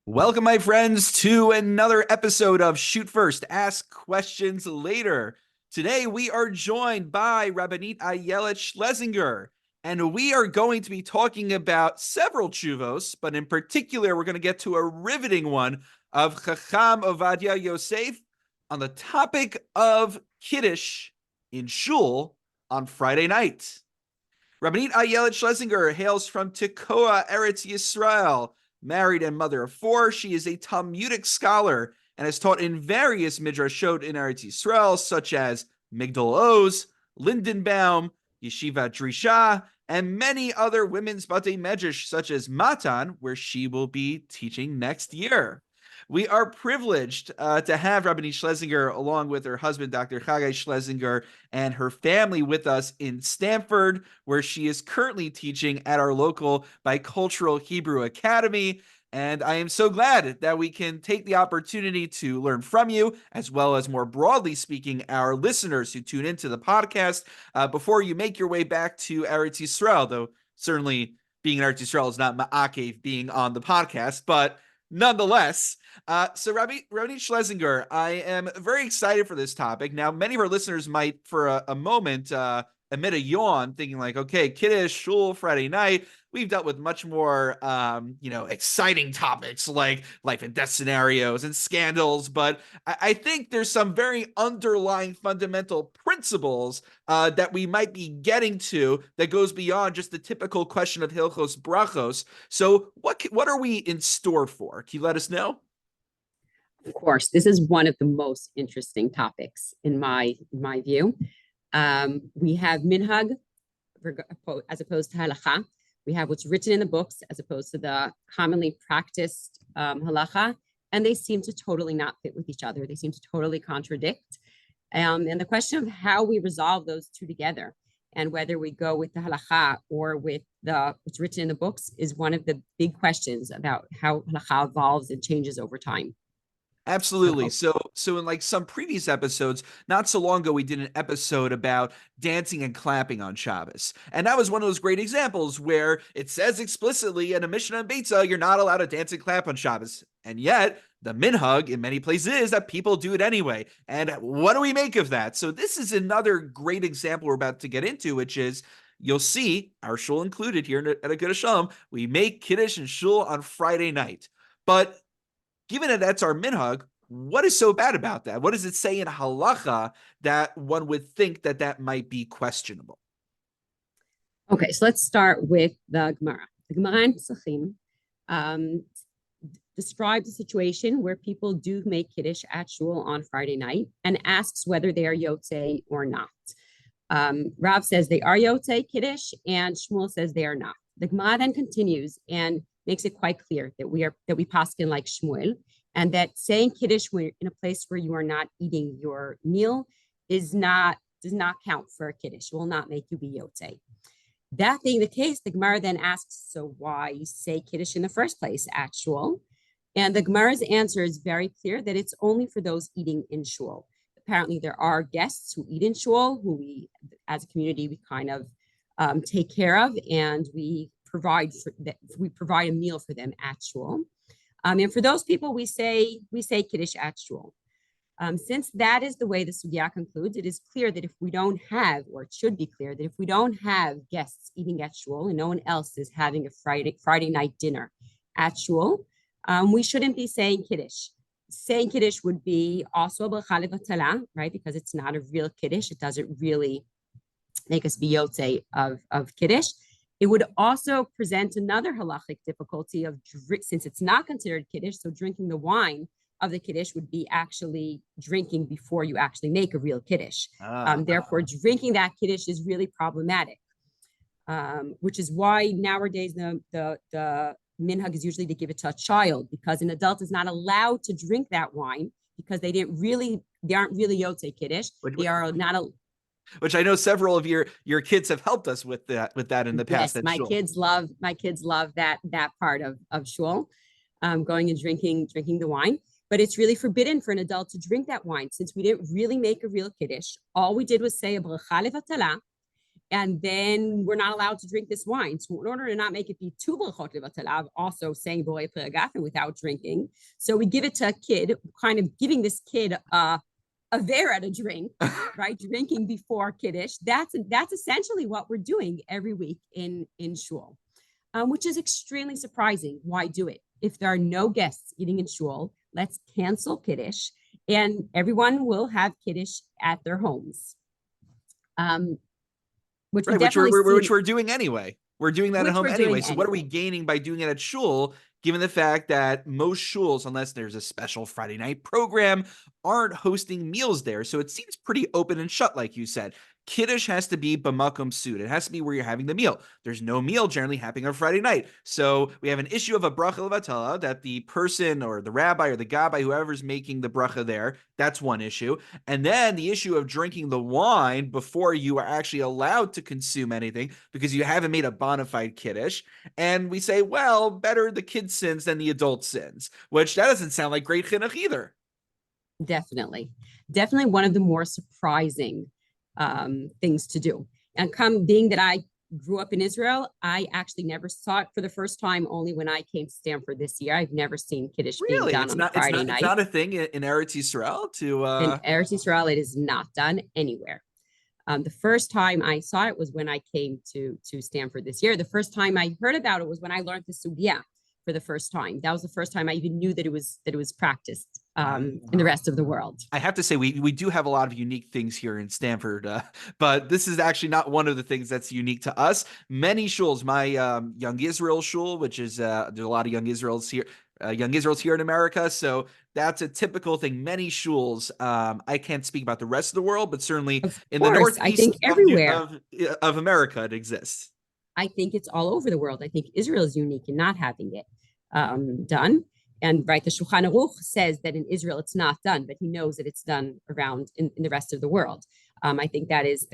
Welcome, my friends, to another episode of Shoot First, Ask Questions Later. Today, we are joined by Rabbanit Ayelet Schlesinger, and we are going to be talking about several tshuvos, but in particular, we're going to get to a riveting one of Chacham Ovadia Yosef on the topic of Kiddush in shul on Friday night. Rabbanit Ayelet Schlesinger hails from Tekoa, Eretz Yisrael. Married and mother of four, she is a Talmudic scholar and has taught in various midrashot in Eretz Yisrael, such as Migdal Oz, Lindenbaum, Yeshiva Drisha, and many other women's batei medrash, such as Matan, where she will be teaching next year. We are privileged to have Rabbanit Schlesinger, along with her husband, Dr. Chagai Schlesinger, and her family with us in Stanford, where she is currently teaching at our local Bicultural Hebrew Academy. And I am so glad that we can take the opportunity to learn from you, as well as more broadly speaking, our listeners who tune into the podcast before you make your way back to Eretz Yisrael, though certainly being in Eretz Yisrael is not ma'akev being on the podcast, but nonetheless, so Rabbanit Schlesinger, I am very excited for this topic. Now, many of our listeners might, for a moment, emit a yawn, thinking like, okay, Kiddush, shul, Friday night. We've dealt with much more, exciting topics like life and death scenarios and scandals. But I think there's some very underlying fundamental principles that we might be getting to that goes beyond just the typical question of Hilchos Brachos. So what are we in store for? Can you let us know? Of course, this is one of the most interesting topics in my view. We have Minhag as opposed to Halacha. We have what's written in the books as opposed to the commonly practiced Halacha, and they seem to totally not fit with each other. They seem to totally contradict. And the question of how we resolve those two together and whether we go with the Halacha or with what's written in the books is one of the big questions about how Halacha evolves and changes over time. Absolutely. So in like some previous episodes, not so long ago, we did an episode about dancing and clapping on Shabbos. And that was one of those great examples where it says explicitly in a Mishnah and Beitzah, you're not allowed to dance and clap on Shabbos. And yet the minhag in many places is that people do it anyway. And what do we make of that? So this is another great example we're about to get into, which is you'll see our shul included here at a Kiddush Shalom. We make Kiddush and shul on Friday night. But given that that's our minhag, what is so bad about that? What does it say in halacha that one would think that that might be questionable? Okay, so let's start with the Gemara. The Gemara in Pesachim describes a situation where people do make Kiddush at shul on Friday night and asks whether they are Yotzei or not. Rav says they are Yotzei Kiddush and Shmuel says they are not. The Gemara then continues and makes it quite clear that we poskin like Shmuel, and that saying Kiddush when in a place where you are not eating your meal does not count for a Kiddush. Will not make you be Yotzei. That being the case, the Gemara then asks, so why say Kiddush in the first place at shul? And the Gemara's answer is very clear that it's only for those eating in shul. Apparently, there are guests who eat in shul, who we, as a community, we kind of take care of, and we provide a meal for them at shul. And for those people, we say Kiddush at shul. Since that is the way the sugya concludes, it is clear that if we don't have, or it should be clear that if we don't have guests eating at shul and no one else is having a Friday night dinner at shul, we shouldn't be saying Kiddush. Saying Kiddush would be also a bracha levatala, right? Because it's not a real Kiddush. It doesn't really make us be yotzei of Kiddush. It would also present another halachic difficulty of, since it's not considered Kiddush, so drinking the wine of the Kiddush would be actually drinking before you actually make a real Kiddush. Therefore, drinking that Kiddush is really problematic, which is why nowadays the minhag is usually to give it to a child, because an adult is not allowed to drink that wine because they aren't really yotzei Kiddush. They are not a which I know several of your kids have helped us with that in the past. Yes, my kids love that part of shul, going and drinking the wine. But it's really forbidden for an adult to drink that wine, since we didn't really make a real Kiddush. All we did was say a bracha levatala, And then we're not allowed to drink this wine. So in order to not make it be too brachot levatalav, also saying borei pregafen without drinking. So we give it to a kid, kind of giving this kid a vera to drink, right? Drinking before Kiddush. That's essentially what we're doing every week in shul, which is extremely surprising. Why do it? If there are no guests eating in shul, let's cancel Kiddush and everyone will have Kiddush at their homes. Which Right, which we're doing anyway. We're doing that at home anyway. So what are we gaining by doing it at shul, given the fact that most shuls, unless there's a special Friday night program, aren't hosting meals there? So it seems pretty open and shut, like you said. Kiddush has to be b'makom sud. It has to be where you're having the meal. There's no meal generally happening on Friday night. So we have an issue of a bracha levatala that the person or the rabbi or the gabbai, whoever's making the bracha there, that's one issue. And then the issue of drinking the wine before you are actually allowed to consume anything because you haven't made a bona fide Kiddush. And we say, well, better the kid sins than the adult sins, which that doesn't sound like great chinuch either. Definitely one of the more surprising things to do. And being that I grew up in Israel, I actually never saw it for the first time, only when I came to Stanford this year. I've never seen Kiddush being done on a Friday night. It's not a thing in Eretz Yisrael In Eretz Yisrael, it is not done anywhere. The first time I saw it was when I came to Stanford this year. The first time I heard about it was when I learned the sugya for the first time. That was the first time I even knew that it was practiced in the rest of the world. I have to say, we do have a lot of unique things here in Stanford, but this is actually not one of the things that's unique to us. Many shuls, my Young Israel shul, which is there's a lot of Young Israels here in America, so that's a typical thing. Many shuls, I can't speak about the rest of the world, but certainly in the northeast, I think everywhere of America, it exists. I think it's all over the world. I think Israel is unique in not having it done. And right, the Shulchan Aruch says that in Israel it's not done, but he knows that it's done around in the rest of the world. I think that's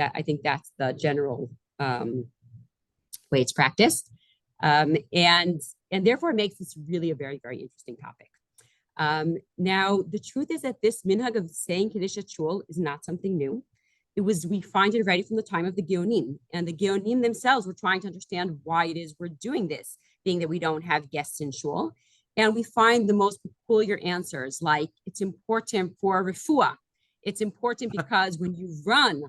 the general way it's practiced, and therefore it makes this really a very, very interesting topic. Now, the truth is that this minhag of saying Kiddush at shul is not something new. We find it already from the time of the Geonim, and the Geonim themselves were trying to understand why it is we're doing this, being that we don't have guests in shul. And we find the most peculiar answers, like it's important for refuah. It's important because when you run,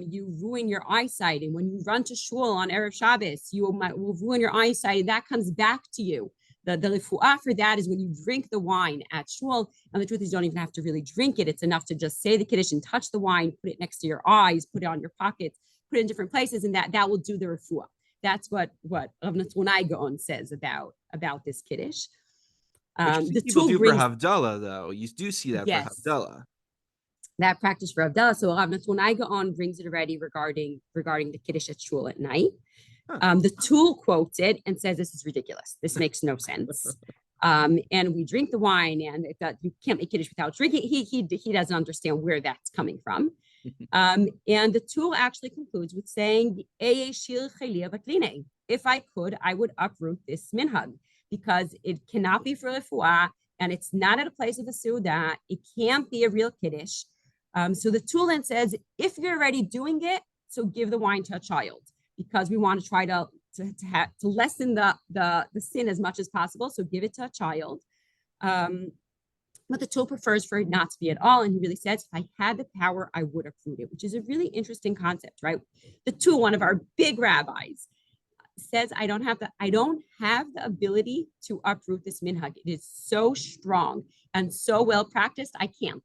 you ruin your eyesight. And when you run to shul on Erev Shabbos, you will ruin your eyesight, and that comes back to you. The refuah for that is when you drink the wine at shul. And the truth is, you don't even have to really drink it. It's enough to just say the Kiddush and touch the wine, put it next to your eyes, put it on your pockets, put it in different places, and that will do the refuah. That's what Rabbanit Schlesinger says about this Kiddush. The people do for Havdalah, though. You do see that for Havdalah. That practice for Havdalah. So Rabbanit Schlesinger brings it already regarding the Kiddush at shul at night. The Tool quotes it and says this is ridiculous. This makes no sense. And we drink the wine, and you can't make Kiddush without drinking. He doesn't understand where that's coming from. And the Tool actually concludes with saying, if I could, I would uproot this minhag, because it cannot be for refuah, and it's not at a place of a seudah. It can't be a real Kiddush. So the Tool then says, if you're already doing it, so give the wine to a child, because we want to try to lessen the sin as much as possible. So give it to a child. But the Tool prefers for it not to be at all. And he really says, if I had the power, I would uproot it, which is a really interesting concept, right? The Tool, one of our big rabbis, says, I don't have the ability to uproot this minhag. It is so strong and so well practiced, I can't.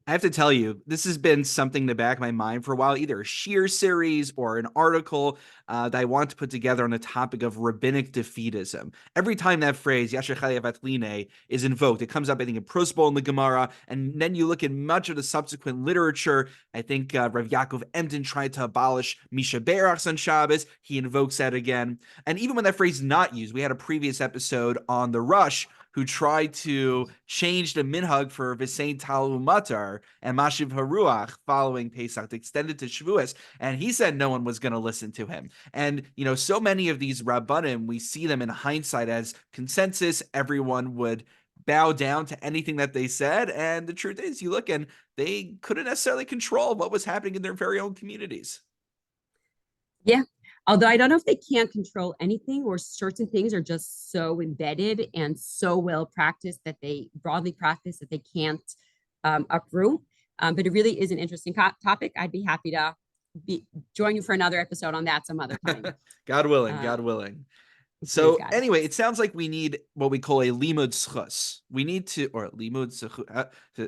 I have to tell you, this has been something in the back of my mind for a while, either a sheer series or an article that I want to put together on the topic of rabbinic defeatism. Every time that phrase, Yasher Chaliavat Line, is invoked, it comes up, I think, in Prosbol in the Gemara, and then you look at much of the subsequent literature. I think Rav Yaakov Emden tried to abolish Misha Berachs on Shabbos. He invokes that again. And even when that phrase is not used, we had a previous episode on the Rush, who tried to change the minhag for V'sein Tal U'Matar and Mashiv Haruach following Pesach, extended to Shavuos, and he said no one was going to listen to him. And, so many of these Rabbanim, we see them in hindsight as consensus. Everyone would bow down to anything that they said, and the truth is, you look and they couldn't necessarily control what was happening in their very own communities. Yeah. Although I don't know if they can't control anything or certain things are just so embedded and so well practiced that they broadly practice that they can't uproot. But it really is an interesting topic. I'd be happy to join you for another episode on that some other time. God willing, God Um, willing. Praise So God. anyway, it sounds like we need what we call a limud schus. We need to, or limud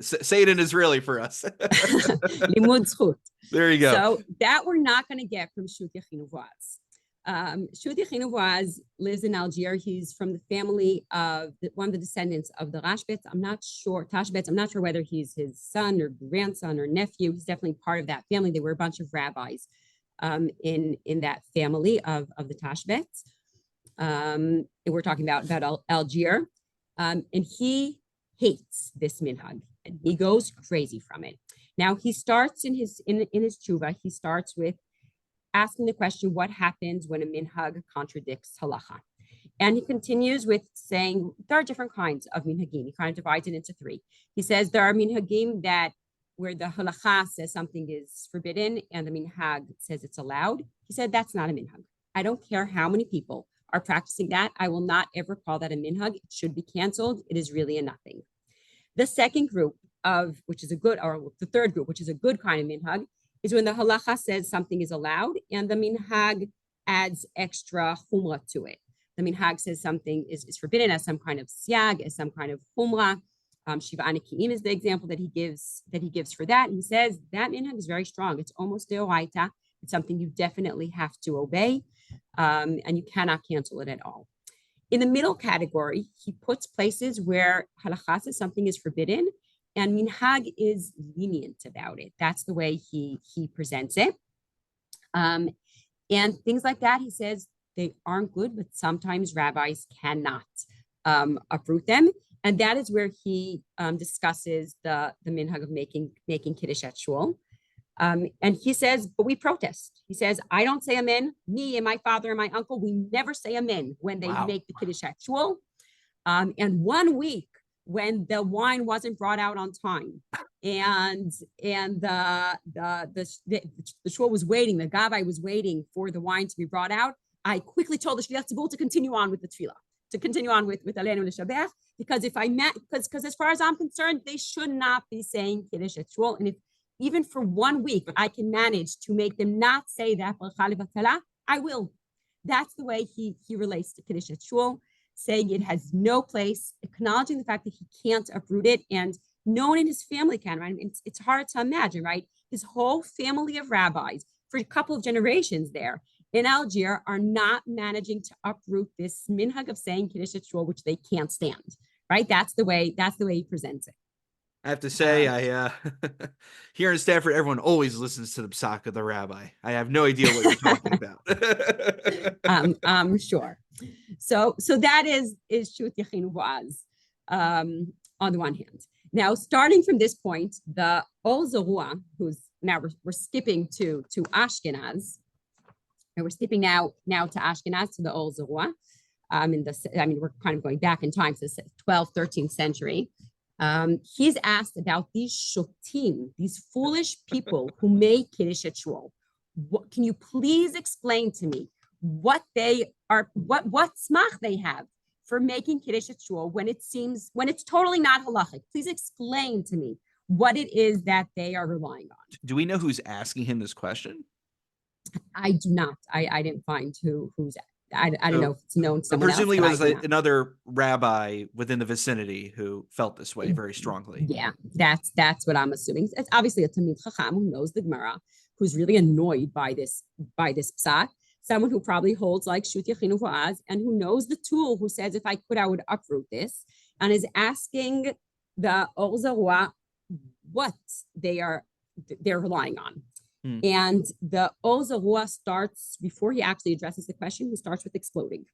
say it in Israeli for us. Limud zchut. There you go. So that we're not going to get from Yachin U'Boaz. Yachin U'Boaz lives in Algiers. He's from the family of one of the descendants of the Rashbetz. I'm not sure, Tashbetz. I'm not sure whether he's his son or grandson or nephew. He's definitely part of that family. There were a bunch of rabbis in that family of the Tashbetz. We're talking about Algiers. And he hates this minhag and he goes crazy from it. Now he starts in his tshuva, he starts with asking the question, what happens when a minhag contradicts halacha? And he continues with saying there are different kinds of minhagim. He kind of divides it into three. He says there are minhagim that where the halacha says something is forbidden and the minhag says it's allowed. He said that's not a minhag. I don't care how many people are practicing that. I will not ever call that a minhag. It should be canceled. It is really a nothing. The second group which is a good, or the third group, which is a good kind of minhag, is when the halacha says something is allowed and the minhag adds extra humra to it. The minhag says something is forbidden as some kind of siag, as some kind of humra. Shiva Anikiim is the example that he gives for that. And he says that minhag is very strong. It's almost deoraita. It's something you definitely have to obey, and you cannot cancel it at all. In the middle category, he puts places where halacha says something is forbidden, and minhag is lenient about it. That's the way he presents it. And things like that, he says they aren't good, but sometimes rabbis cannot uproot them. And that is where he discusses the minhag of making kiddush at shul. And he says, but we protest. He says, I don't say amen. Me and my father and my uncle, we never say amen when they make the kiddush at shul. And 1 week when the wine wasn't brought out on time, and the shul was waiting, the gabbai was waiting for the wine to be brought out, I quickly told the shliach tzibur to continue on with the tefillah, to continue on with Aleinu L'Shabech, because because as far as I'm concerned, they should not be saying kiddush at shul, and if even for 1 week I can manage to make them not say that bracha levatala, I will. That's the way he relates to kiddush at shul, saying it has no place, acknowledging the fact that he can't uproot it, and no one in his family can, right? It's hard to imagine, right? His whole family of rabbis for a couple of generations there in Algiers are not managing to uproot this minhag of saying kiddush at shul, which they can't stand, right? That's the way he presents it. I have to say, here in Stanford, everyone always listens to the psak of the rabbi. I have no idea what you're talking about. I'm sure. So that is Yachin U'Boaz on the one hand. Now, starting from this point, the Zarua, who's now we're skipping to Ashkenaz, and we're skipping now to Ashkenaz, to the Zarua. We're kind of going back in time to the 12th, 13th century. He's asked about these shotim, these foolish people who make kiddush at shul. Can you please explain to me what they are, what smach they have for making kiddush at shul when it's totally not halachic? Please explain to me what it is that they are relying on. Do we know who's asking him this question? I do not. I didn't find who's. I don't know if it's known someone presumably else. Presumably it was another rabbi within the vicinity who felt this way very strongly. Yeah, that's what I'm assuming. It's obviously a Talmid Chacham who knows the Gemara, who's really annoyed by this psak. Someone who probably holds like Shut Yachin U'Boaz and who knows the tool, who says, if I could, I would uproot this, and is asking the Zarua what they're relying on. And the Zarua starts, before he actually addresses the question, he starts with exploding.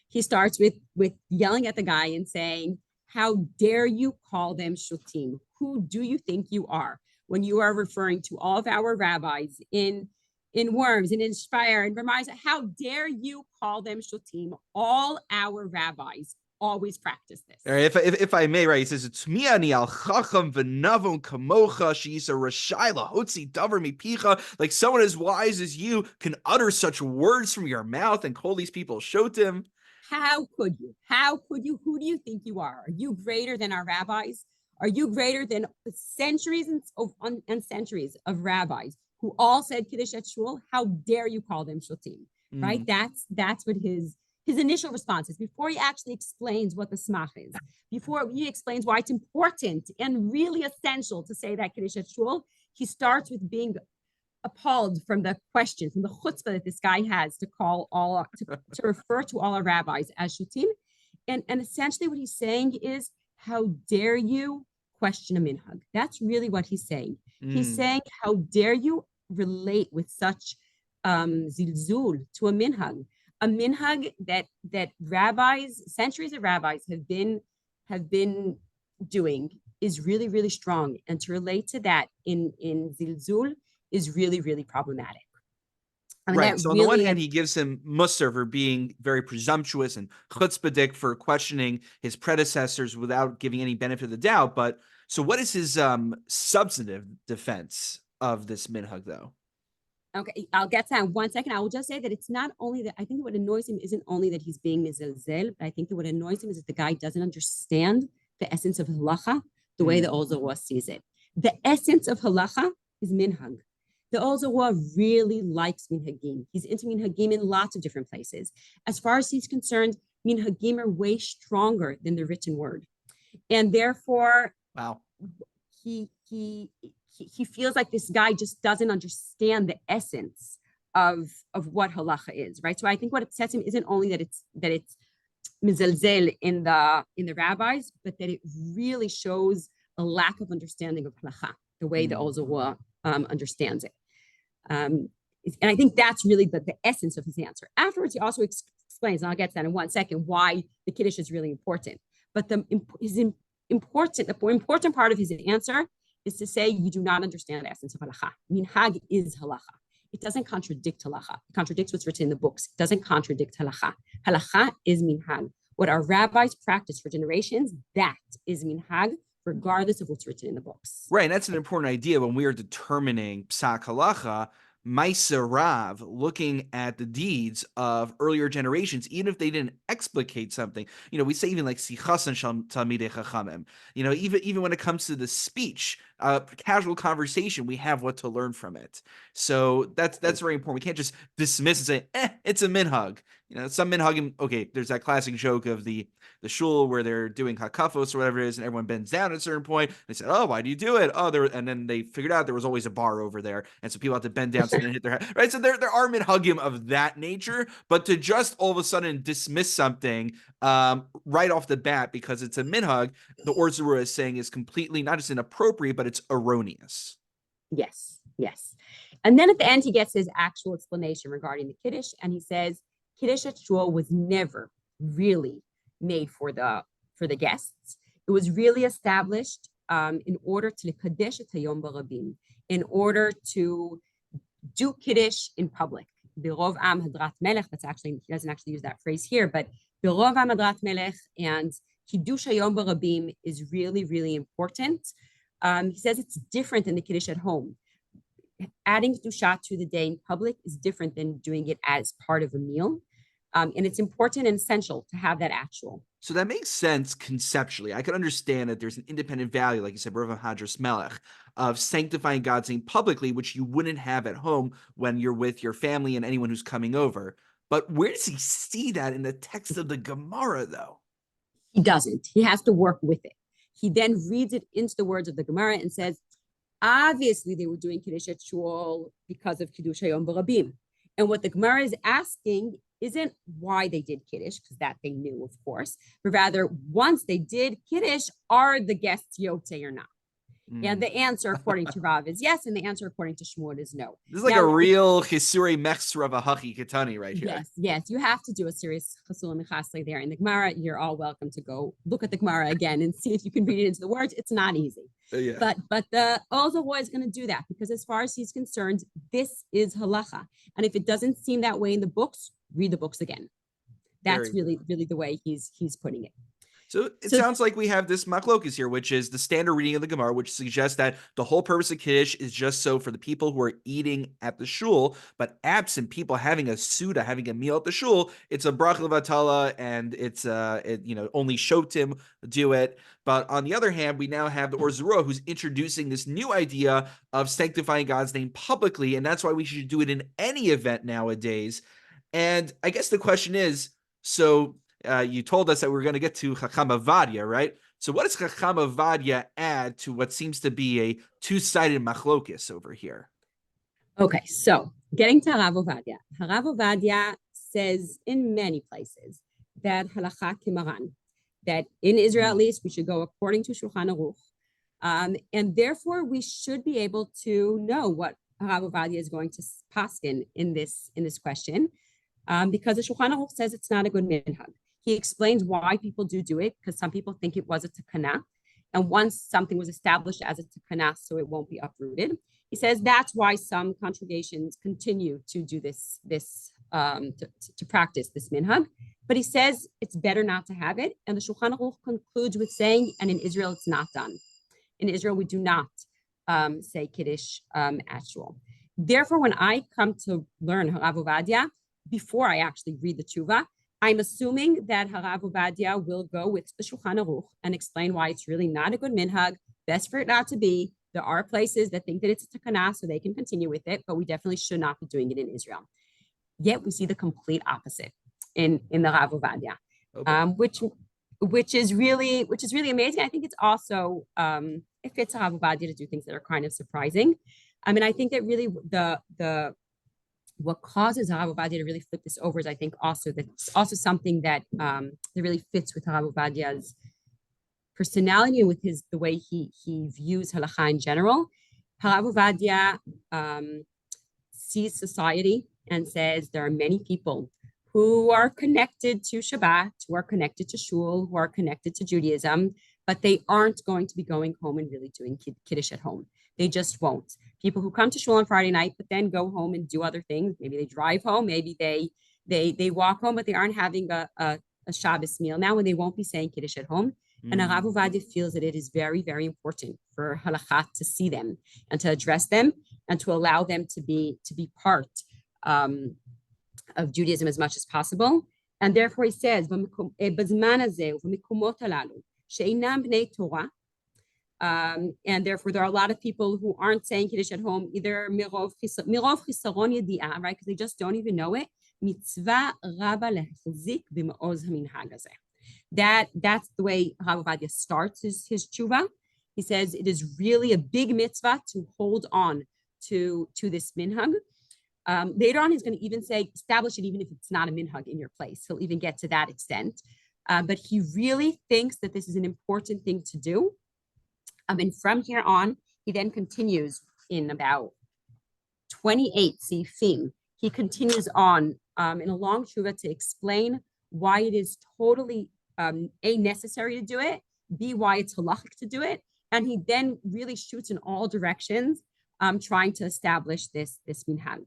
He starts with yelling at the guy and saying, how dare you call them shutim? Who do you think you are when you are referring to all of our rabbis in Worms and in Speyer and Ramais? How dare you call them shutim? All our rabbis always practice this. All right, if I may, right, he says, it's miani al chacham v'navon kamocha she's a rashayla hotzi davar mipicha, like someone as wise as you can utter such words from your mouth and call these people shotim. How could you? How could you? Who do you think you are? Are you greater than our rabbis? Are you greater than centuries and centuries of rabbis who all said Kiddush at shul? How dare you call them shotim? Right? That's what his initial response is before he actually explains what the smach is, before he explains why it's important and really essential to say that Kiddush at shul. He starts with being appalled from the question, from the chutzpah that this guy has to call to refer to all our rabbis as shutim. And essentially what he's saying is, how dare you question a minhag? That's really what he's saying. He's saying, how dare you relate with such zilzul to a minhag that rabbis, centuries of rabbis have been doing is really, really strong. And to relate to that in zilzul is really, really problematic. I mean, right. So on the one hand, he gives him mussar for being very presumptuous and chutzpahdik for questioning his predecessors without giving any benefit of the doubt. But so what is his substantive defense of this minhag, though? Okay, I'll get to that in 1 second. I will just say that it's not only that, I think what annoys him isn't only that he's being mizalzel, but I think that what annoys him is that the guy doesn't understand the essence of halacha the way the Zarua sees it. The essence of halacha is minhag. The Zarua really likes minhagim. He's into minhagim in lots of different places. As far as he's concerned, minhagim are way stronger than the written word. And therefore, wow, he feels like this guy just doesn't understand the essence of what halacha is, right? So I think what upsets him isn't only that it's mizalzel in the rabbis, but that it really shows a lack of understanding of halacha, the way the Zarua understands it. And I think that's really the essence of his answer. Afterwards, he also explains, and I'll get to that in 1 second, why the Kiddush is really important. But the important part of his answer is to say you do not understand the essence of halacha. Minhag is halacha. It doesn't contradict halacha. It contradicts what's written in the books. It doesn't contradict halacha. Halacha is minhag. What our rabbis practice for generations, that is minhag, regardless of what's written in the books. Right, and that's an important idea when we are determining psak halacha. Maisa Rav, looking at the deeds of earlier generations, even if they didn't explicate something, we say even like sichas and talmidei chachamim, even when it comes to the speech, casual conversation, we have what to learn from it. So that's very important. We can't just dismiss and say, it's a minhag. Some minhagim, okay, there's that classic joke of the shul where they're doing hakafos or whatever it is, and everyone bends down at a certain point. They said, oh, why do you do it? Oh, and then they figured out there was always a bar over there, and so people have to bend down so they didn't hit their head, right? So there are minhagim of that nature, but to just all of a sudden dismiss something right off the bat because it's a minhag, the Zarua is saying is completely not just inappropriate, but it's erroneous. Yes. And then at the end, he gets his actual explanation regarding the Kiddush, and he says, Kiddush at shul was never really made for the guests. It was really established in order to Kaddish et Hayom Barabim, in order to do Kiddush in public. Birov Am Hadrat Melech, he doesn't actually use that phrase here, but Birov Am Hadrat Melech and Kiddush Hayom Barabim is really, really important. He says it's different than the Kiddush at home. Adding Kedusha to the day in public is different than doing it as part of a meal. And it's important and essential to have that actual. So that makes sense conceptually. I could understand that there's an independent value, like you said, Birov Hadras Melech, of sanctifying God's name publicly, which you wouldn't have at home when you're with your family and anyone who's coming over. But where does he see that in the text of the Gemara, though? He doesn't. He has to work with it. He then reads it into the words of the Gemara and says, obviously they were doing Kiddush at shul because of Kiddush Hayom Barabim. And what the Gemara is asking isn't why they did Kiddush, because that they knew, of course, but rather once they did Kiddush, are the guests Yotzei or not? And the answer, according to Rav, is yes, and the answer, according to Shmuel, is no. This is like a real Chisuri Mechsra V'Hachi Ketani right here. Yes. You have to do a serious Chasul Mechasli there in the Gemara. You're all welcome to go look at the Gemara again and see if you can read it into the words. It's not easy. But the Zarua is going to do that because as far as he's concerned, this is halacha. And if it doesn't seem that way in the books, read the books again. That's really the way he's putting it. So it sounds like we have this machlokas here, which is the standard reading of the Gemara, which suggests that the whole purpose of Kiddush is just so for the people who are eating at the shul, but absent people having a suda, having a meal at the shul, it's a brach levatala, and it's only shotim do it. But on the other hand, we now have the Zarua who's introducing this new idea of sanctifying God's name publicly, and that's why we should do it in any event nowadays. And I guess the question is, so you told us that we're going to get to Chacham Avadia, right? So what does Chacham Avadia add to what seems to be a two-sided machlokus over here? Okay, so getting to Harav Ovadia. Harav Ovadia says in many places that Halacha Kimaran, that in Israel at least we should go according to Shulchan Aruch, and therefore we should be able to know what Harav Ovadia is going to poskin in this question, because the Shulchan Aruch says it's not a good minhag. He explains why people do it, because some people think it was a takana, and once something was established as a takana, so it won't be uprooted. He says that's why some congregations continue to do this to practice this minhag. But he says it's better not to have it. And the Shulchan Aruch concludes with saying, and in Israel, it's not done. In Israel, we do not say Kiddush at shul. Therefore, when I come to learn Harav Ovadia, before I actually read the tshuva, I'm assuming that Harav Ovadia will go with the Shulchan Aruch and explain why it's really not a good minhag, best for it not to be. There are places that think that it's a takana, so they can continue with it, but we definitely should not be doing it in Israel. Yet we see the complete opposite in the Harav Ovadia, which is really amazing. I think it's also it fits Harav Ovadia to do things that are kind of surprising. I mean, I think that really the what causes Harav Ovadia to really flip this over is, I think, that's also something that really fits with Harav Ovadia's personality and with the way he views halacha in general. Harav Ovadia sees society and says there are many people who are connected to Shabbat, who are connected to shul, who are connected to Judaism, but they aren't going to be going home and really doing Kiddush at home. They just won't. People who come to shul on Friday night, but then go home and do other things. Maybe they drive home, maybe they walk home, but they aren't having a Shabbos meal now, and they won't be saying Kiddush at home. And Harav Ovadia feels that it is very, very important for halacha to see them and to address them and to allow them to be part of Judaism as much as possible. And therefore he says, and therefore there are a lot of people who aren't saying Kiddush at home, either mirov chisaron yedi'ah, right? Because they just don't even know it. Mitzvah rabba lehachzik b'ma'oz haminhag hazeh. That's the way Harav Ovadia starts his tshuva. He says it is really a big mitzvah to hold on to this minhag. Later on, he's going to even say, establish it even if it's not a minhag in your place. He'll even get to that extent. But he really thinks that this is an important thing to do. And from here on, he then continues in about 28 sifim. He continues on in a long tshuva to explain why it is totally A, necessary to do it, B, why it's halachic to do it. And he then really shoots in all directions, trying to establish this minhag.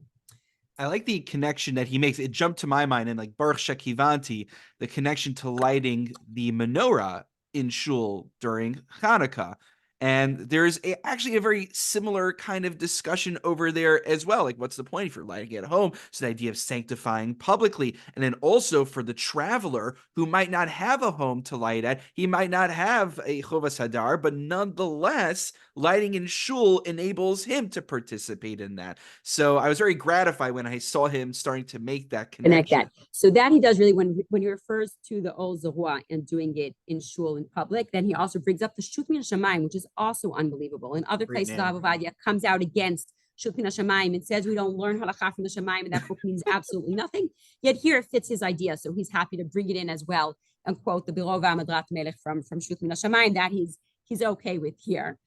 I like the connection that he makes. It jumped to my mind, and like Baruch Shekivanti, the connection to lighting the menorah in shul during Hanukkah. And there's actually a very similar kind of discussion over there as well. Like, what's the point if you're lighting at home? So the idea of sanctifying publicly. And then also for the traveler who might not have a home to light at, he might not have a chovas hadar, but nonetheless, lighting in shul enables him to participate in that. So I was very gratified when I saw him starting to make that connection. Connect that. So that he does really when he refers to the Ol Zarua and doing it in shul in public, then he also brings up the Shut Min Hashamayim, which is also unbelievable. In other places, Harav Ovadia comes out against Shut Min Hashamayim and says we don't learn halacha from the Shamayim, and that book means absolutely nothing. Yet here it fits his idea, so he's happy to bring it in as well and quote the Birov Amadrat Melech from Shut Min Hashamayim that he's okay with here.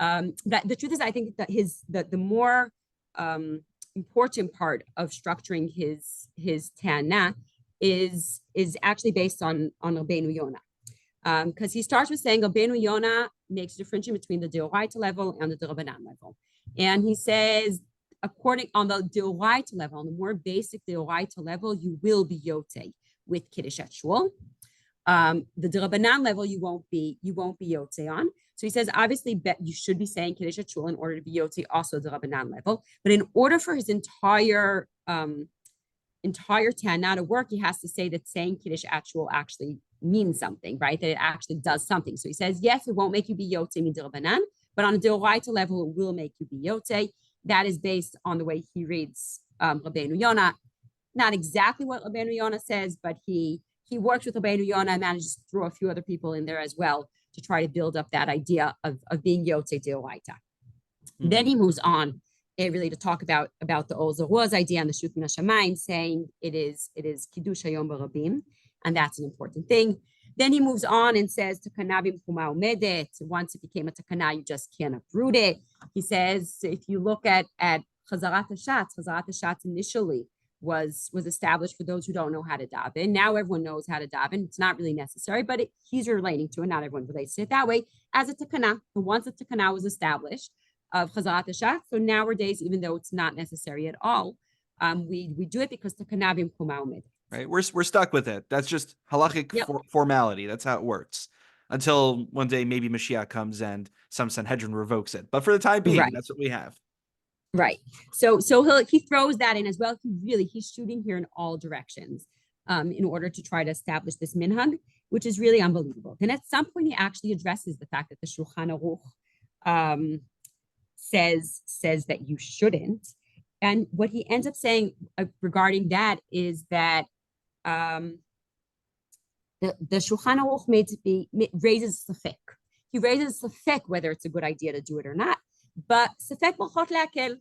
That the truth is, I think that the more important part of structuring his Tana is actually based on Rabbeinu Yonah. Because he starts with saying Rabbeinu Yonah makes a difference between the Deoraita level and the Rabbanan level. And he says, according on the Deoraita level, on the more basic Deoraita level, you will be Yote with Kiddush at Shul. The Rabbanan level you won't be Yotze on. So he says, obviously, you should be saying Kiddush at Shul in order to be Yotze also the Rabbanan level. But in order for his entire Tana to work, he has to say that saying Kiddush at Shul actually means something, right? That it actually does something. So he says, yes, it won't make you be Yotze Midrabanan, but on a Deoraita level, it will make you be Yotze. That is based on the way he reads Rabbeinu Yonah. Not exactly what Rabbeinu Yonah says, but he works with Rabbeinu Yonah and manages to throw a few other people in there as well to try to build up that idea of being Yotze Deoraita. Mm-hmm. Then he moves on really to talk about the Zarua's idea on the Shut Min HaShamayim, saying it is Kiddush Hayom Barabim, and that's an important thing. Then he moves on and says, Takana b'mkuma umedet. Once it became a takana, you just can't uproot it. He says, if you look at Chazarat HaShatz initially was established for those who don't know how to daven. Now everyone knows how to daven. It's not really necessary, but he's relating to it. Not everyone relates to it that way as a takana. And once a takana was established of Chazarat HaShatz, so nowadays, even though it's not necessary at all, we do it because takana b'mkuma umedet. Right, we're stuck with it. That's just halachic formality. That's how it works. Until one day maybe Mashiach comes and some Sanhedrin revokes it. But for the time being, that's what we have. Right. So he throws that in as well. He's shooting here in all directions in order to try to establish this minhag, which is really unbelievable. And at some point, he actually addresses the fact that the Shulchan Aruch says that you shouldn't. And what he ends up saying regarding that is that the Shulchan Aruch raises safek. He raises safek whether it's a good idea to do it or not. But safek b'chot le'akel.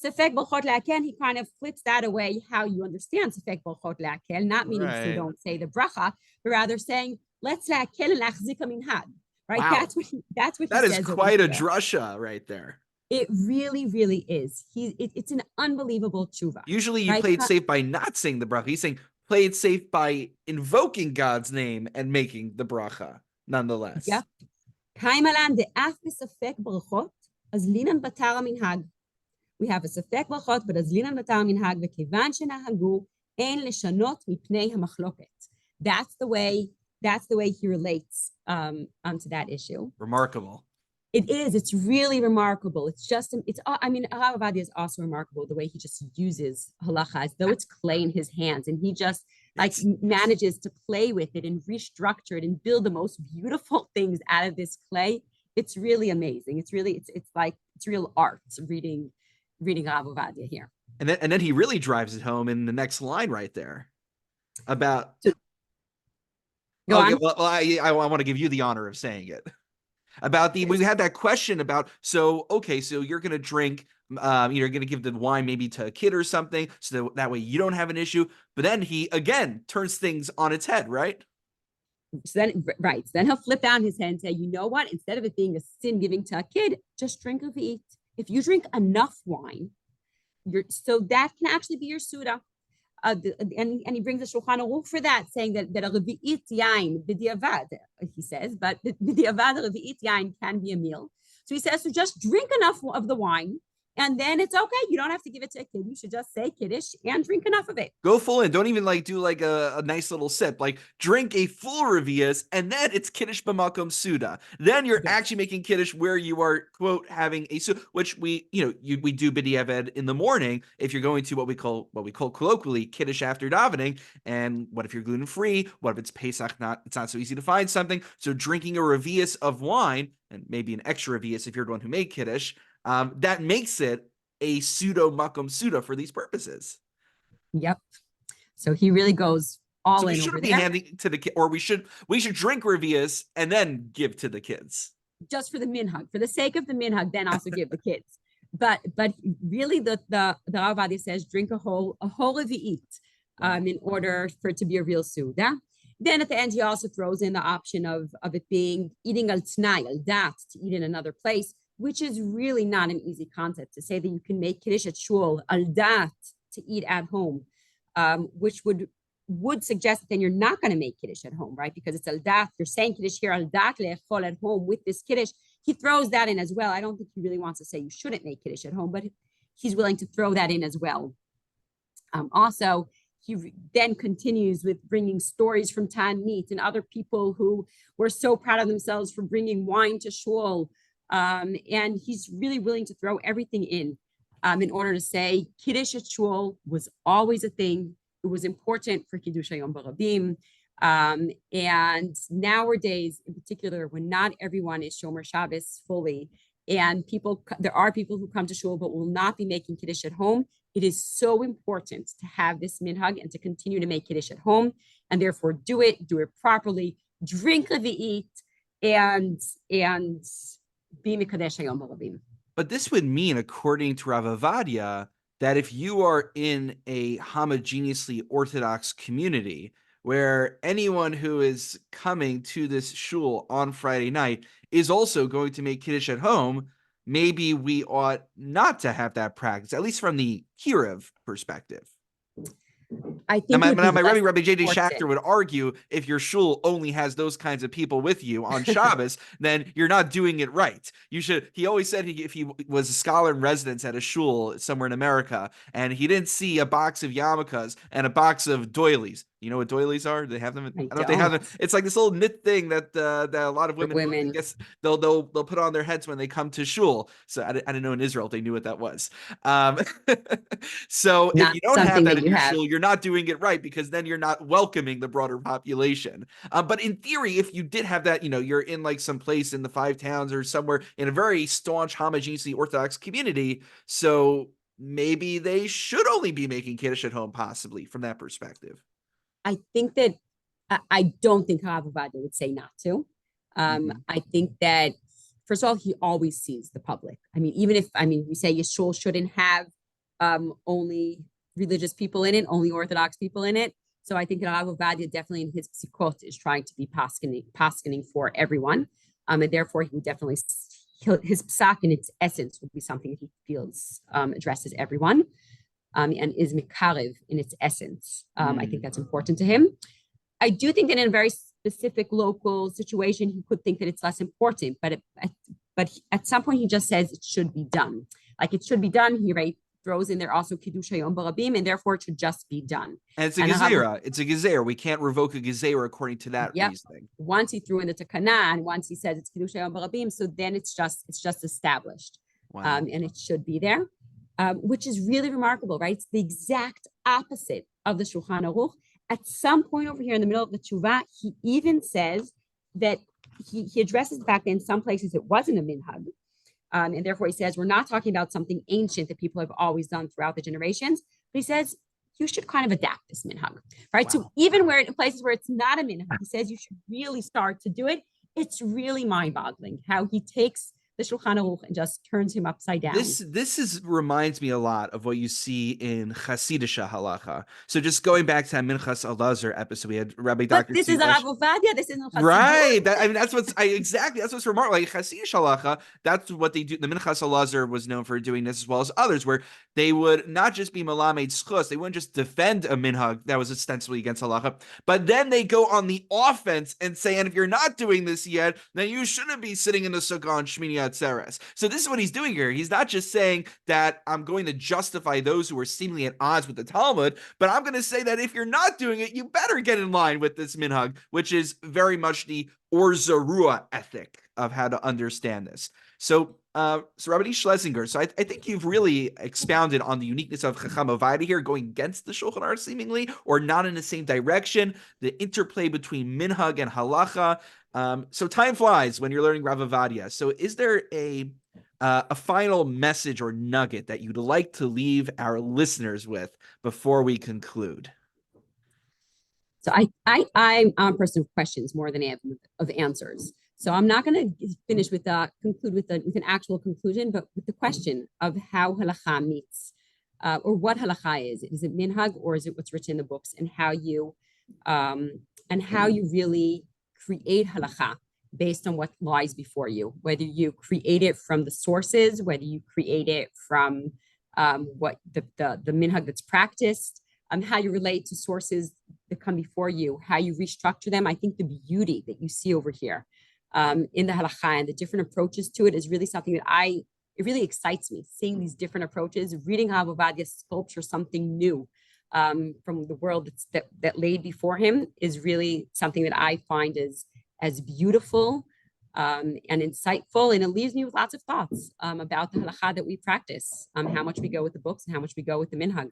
Safek b'chot le'akel, he kind of flips that away how you understand safek b'chot le'akel, not meaning so don't say the bracha, but rather saying, let's le'akel and lachzik minhag. Right? Wow. That's what he says. That is quite a drasha right there. It really, really is. It's an unbelievable tshuva. Usually you play it safe by not saying the bracha. He's saying play it safe by invoking God's name and making the bracha, nonetheless. Yeah. Kaimalan de af b'safek brachot, az linan batar minhag. We have a safek brachot, but az linan batar minhag, v'kevan shenahagu, ein leshanot mipnei hamachloket. That's the way he relates to that issue. Remarkable. It is. It's really remarkable. Rav Ovadia is also remarkable the way he just uses halacha as though it's clay in his hands, and he just manages to play with it and restructure it and build the most beautiful things out of this clay. It's really amazing. It's real art reading Rav Ovadia here. And then he really drives it home in the next line right there about. Go on. Well, I want to give you the honor of saying it. About we had that question about, so you're going to drink, you're going to give the wine maybe to a kid or something, so that way you don't have an issue. But then he, again, turns things on its head, right? So then he'll flip down his head and say, you know what? Instead of it being a sin giving to a kid, just drink a v'it. If you drink enough wine, so that can actually be your suda. And he brings a Shulchan Aruch for that, saying that a revi'it yain b'diavad, he says, but b'diavad a revi'it yain can be a meal. So he says, so just drink enough of the wine, and then it's okay. You don't have to give it to a kid. You should just say Kiddush and drink enough of it. Go full in. Don't even do a nice little sip. Drink a full revi'as, and then it's Kiddush b'makom suda. Then you're actually making Kiddush where you are, quote, having a suda, which we do b'diavad in the morning if you're going to what we call colloquially Kiddush after davening. And what if you're gluten free? What if it's Pesach? It's not so easy to find something. So drinking a revi'as of wine, and maybe an extra revi'as if you're the one who made Kiddush. That makes it a pseudo makom suda for these purposes. Yep. So he really goes all in. We shouldn't be handing to the kid, or we should drink revi'as and then give to the kids. Just for the minhag, for the sake of the minhag, then also give the kids. But really, the Rav Ovadia says drink a whole revi'it in order for it to be a real suda. Then at the end, he also throws in the option of it being eating al t'nai, al dat, to eat in another place, which is really not an easy concept to say that you can make Kiddush at shul, al dat, to eat at home, which would suggest that then you're not going to make Kiddush at home, right? Because it's al dat, you're saying Kiddush here, al dat le'echol at home with this Kiddush. He throws that in as well. I don't think he really wants to say you shouldn't make Kiddush at home, but he's willing to throw that in as well. Also, then continues with bringing stories from Tanit and other people who were so proud of themselves for bringing wine to shul. And he's really willing to throw everything in order to say Kiddush at shul was always a thing. It was important for Kiddush Hayom Barabim. And nowadays, in particular, when not everyone is Shomer Shabbos fully, and there are people who come to shul but will not be making Kiddush at home, it is so important to have this minhag and to continue to make Kiddush at home, and therefore do it properly, drink Levi'it, and be Mekadesh Hayom Barabim. But this would mean, according to Rav Avadia, that if you are in a homogeneously Orthodox community where anyone who is coming to this shul on Friday night is also going to make Kiddush at home, maybe we ought not to have that practice, at least from the Kiruv perspective. I think my Rabbi J.D. Schachter would argue if your shul only has those kinds of people with you on Shabbos, then you're not doing it right. He always said if he was a scholar in residence at a shul somewhere in America and he didn't see a box of yarmulkes and a box of doilies. You know what doilies are? They have them. I don't know if they have them. It's like this little knit thing that a lot of women I guess they'll put on their heads when they come to shul. So I didn't know in Israel they knew what that was. So if you don't have that in your shul, you're not doing it right, because then you're not welcoming the broader population. But in theory, if you did have that, you're in like some place in the Five Towns or somewhere in a very staunch, homogeneously Orthodox community, so maybe they should only be making Kiddush at home, possibly from that perspective. I think that I don't think Rav Avadia would say not to. I think that, first of all, he always sees the public. I mean, we say your shul shouldn't have only religious people in it, only Orthodox people in it. So I think that Rav Avadia definitely in his psikot is trying to be poskening for everyone. And therefore he would definitely, his psak in its essence would be something that he feels addresses everyone. And is mikarev in its essence. I think that's important to him. I do think that in a very specific local situation, he could think that it's less important, but at some point he just says it should be done. Like it should be done. He throws in there also Kiddush Hayom Barabim, and therefore it should just be done. And it's a gezerah. It's a gezerah. We can't revoke a gezerah according to that reasoning. Once he threw in the takana, and once he says it's Kiddush Hayom Barabim, so then it's just established. Wow. And it should be there. Which is really remarkable, right? It's the exact opposite of the Shulchan Aruch. At some point over here in the middle of the Tshuva, he even says that he addresses the fact that in some places it wasn't a minhag. And therefore he says, we're not talking about something ancient that people have always done throughout the generations. But he says, you should kind of adapt this minhag, right? Wow. So even in places where it's not a minhag, he says you should really start to do it. It's really mind-boggling how he takes the Shulchan Aruch and just turns him upside down. This reminds me a lot of what you see in Chassidish halacha. So just going back to that Minchas Elazar episode, we had Rabbi Dr. This is a Rav Avadia. This isn't Chassidus. Right. That's what's remarkable. Like Chassidish halacha, that's what they do. The Minchas Elazar was known for doing this, as well as others, where they would not just be malamed schus, they wouldn't just defend a minhag that was ostensibly against halacha, but then they go on the offense and say, and if you're not doing this yet, then you shouldn't be sitting in the sukkah on Shmini Atzeres. So this is what he's doing here. He's not just saying that I'm going to justify those who are seemingly at odds with the Talmud, but I'm going to say that if you're not doing it, you better get in line with this minhag, which is very much the or Zarua ethic of how to understand this. So Rabbanit Schlesinger, so I think you've really expounded on the uniqueness of Chacham Ovadia here, going against the Shulchan Aruch seemingly, or not in the same direction, the interplay between Minhag and Halacha. So time flies when you're learning Rav Avadia. So is there a final message or nugget that you'd like to leave our listeners with before we conclude? So I'm a person of questions more than I have of answers. So I'm not going to finish conclude with an actual conclusion, but with the question of how halacha meets, or what halacha is. Is it minhag or is it what's written in the books, and how you really create halacha based on what lies before you, whether you create it from the sources, whether you create it from what the minhag that's practiced, how you relate to sources that come before you, how you restructure them. I think the beauty that you see over here in the halacha and the different approaches to it is really something that it really excites me, seeing these different approaches, reading Rav Avadia sculpture something new from the world that laid before him is really something that I find as beautiful and insightful, and it leaves me with lots of thoughts about the halacha that we practice, how much we go with the books and how much we go with the minhag.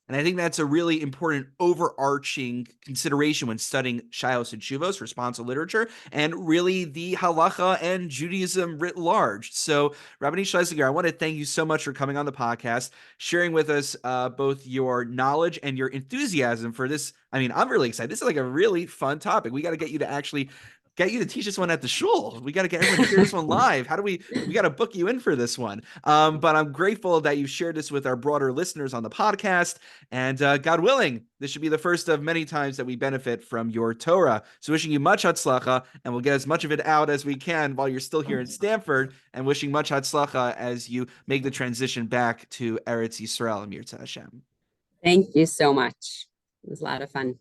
And I think that's a really important overarching consideration when studying Shilos and Shuvos, responsa literature, and really the halacha and Judaism writ large. So, Rabbanit Schlesinger, I want to thank you so much for coming on the podcast, sharing with us both your knowledge and your enthusiasm for this. I mean, I'm really excited. This is like a really fun topic. We got to get you to actually get you to teach this one at the shul. We got to get everyone to hear this one live. How do we got to book you in for this one. But I'm grateful that you shared this with our broader listeners on the podcast. And God willing, this should be the first of many times that we benefit from your Torah. So wishing you much hatzlacha, and we'll get as much of it out as we can while you're still here in Stanford, and wishing much hatzlacha as you make the transition back to Eretz Yisrael, Mirza Hashem. Thank you so much. It was a lot of fun.